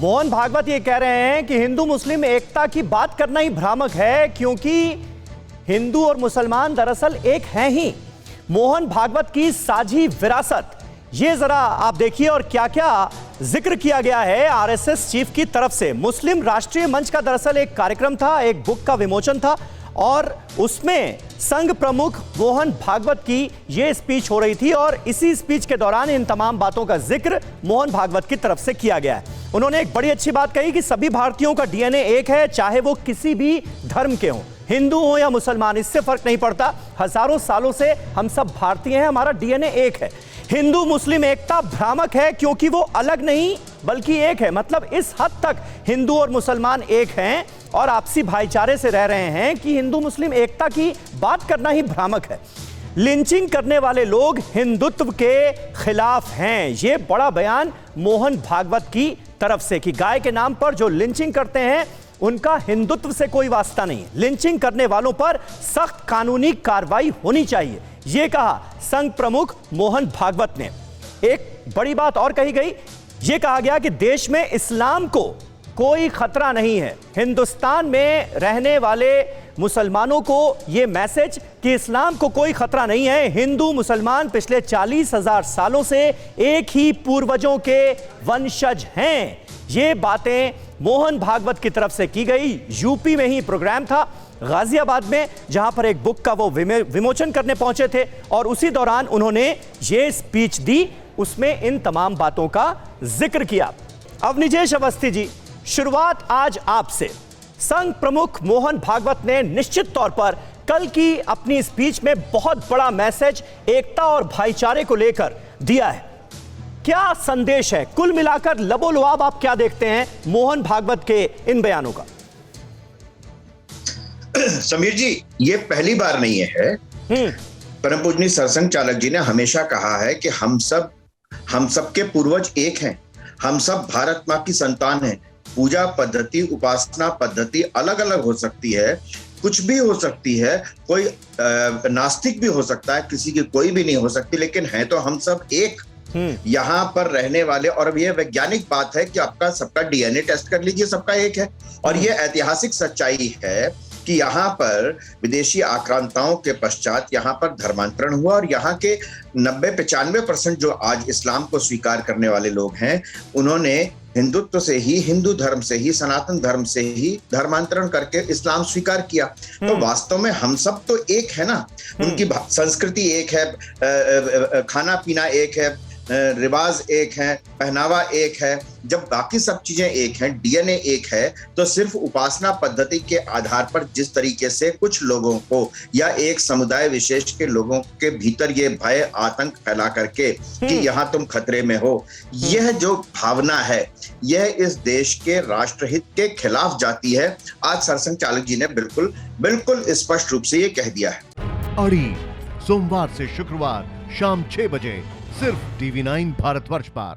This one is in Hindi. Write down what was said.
मोहन भागवत ये कह रहे हैं कि हिंदू मुस्लिम एकता की बात करना ही भ्रामक है, क्योंकि हिंदू और मुसलमान दरअसल एक हैं ही। मोहन भागवत की साझी विरासत, ये जरा आप देखिए और क्या क्या जिक्र किया गया है आरएसएस चीफ की तरफ से। मुस्लिम राष्ट्रीय मंच का दरअसल एक कार्यक्रम था, एक बुक का विमोचन था और उसमें संघ प्रमुख मोहन भागवत की ये स्पीच हो रही थी और इसी स्पीच के दौरान इन तमाम बातों का जिक्र मोहन भागवत की तरफ से किया गया है। उन्होंने एक बड़ी अच्छी बात कही कि सभी भारतीयों का डीएनए एक है, चाहे वो किसी भी धर्म के हों, हिंदू हो या मुसलमान, इससे फर्क नहीं पड़ता। हजारों सालों से हम सब भारतीय हैं, हमारा डीएनए एक है। हिंदू मुस्लिम एकता भ्रामक है क्योंकि वो अलग नहीं बल्कि एक है। मतलब इस हद तक हिंदू और मुसलमान एक हैं और आपसी भाईचारे से रह रहे हैं कि हिंदू मुस्लिम एकता की बात करना ही भ्रामक है। लिंचिंग करने वाले लोग हिंदुत्व के खिलाफ हैं, ये बड़ा बयान मोहन भागवत की तरफ से कि गाय के नाम पर जो लिंचिंग करते हैं उनका हिंदुत्व से कोई वास्ता नहीं है। लिंचिंग करने वालों पर सख्त कानूनी कार्रवाई होनी चाहिए, यह कहा संघ प्रमुख मोहन भागवत ने। एक बड़ी बात और कही गई, यह कहा गया कि देश में इस्लाम को कोई खतरा नहीं है। हिंदुस्तान में रहने वाले मुसलमानों को यह मैसेज कि इस्लाम को कोई खतरा नहीं है। हिंदू मुसलमान पिछले 40,000 सालों से एक ही पूर्वजों के वंशज हैं। ये बातें मोहन भागवत की तरफ से की गई। यूपी में ही प्रोग्राम था, गाजियाबाद में, जहां पर एक बुक का वो विमोचन करने पहुंचे थे और उसी दौरान उन्होंने ये स्पीच दी, उसमें इन तमाम बातों का जिक्र किया। अवनिजेश अवस्थी जी, शुरुआत आज आपसे। संघ प्रमुख मोहन भागवत ने निश्चित तौर पर कल की अपनी स्पीच में बहुत बड़ा मैसेज एकता और भाईचारे को लेकर दिया है। क्या संदेश है? कुल मिलाकर लबोलुआब आप क्या देखते हैं मोहन भागवत के इन बयानों का? समीर जी, ये पहली बार नहीं है। परम पूजनीय सरसंघ चालक जी ने हमेशा कहा है कि हम सब के पूर्वज एक हैं, हम सब भारत मां की संतान हैं। पूजा पद्धति, उपासना पद्धति अलग अलग हो सकती है, कुछ भी हो सकती है, कोई नास्तिक भी हो सकता है, किसी की कोई भी नहीं हो सकती, लेकिन है तो हम सब एक यहाँ पर रहने वाले। और अब यह वैज्ञानिक बात है कि आपका सबका डीएनए टेस्ट कर लीजिए, सबका एक है। और यह ऐतिहासिक सच्चाई है कि यहाँ पर विदेशी आक्रांताओं के पश्चात यहाँ पर धर्मांतरण हुआ और यहाँ के 90-95% जो आज इस्लाम को स्वीकार करने वाले लोग हैं, उन्होंने हिंदुत्व से ही, हिंदू धर्म से ही, सनातन धर्म से ही धर्मांतरण करके इस्लाम स्वीकार किया। तो वास्तव में हम सब तो एक है ना। उनकी संस्कृति एक है, खाना पीना एक है, रिवाज एक है, पहनावा एक है। जब बाकी सब चीजें एक हैं, डीएनए एक है, तो सिर्फ उपासना पद्धति के आधार पर जिस तरीके से कुछ लोगों को या एक समुदाय विशेष के लोगों के भीतर ये भय आतंक फैला करके कि यहाँ तुम खतरे में हो, यह जो भावना है, यह इस देश के राष्ट्रहित के खिलाफ जाती है। आज सरसंघ चालक जी ने बिल्कुल स्पष्ट रूप से ये कह दिया है। अड़ी सोमवार से शुक्रवार शाम 6 बजे सिर्फ TV9 भारतवर्ष पर।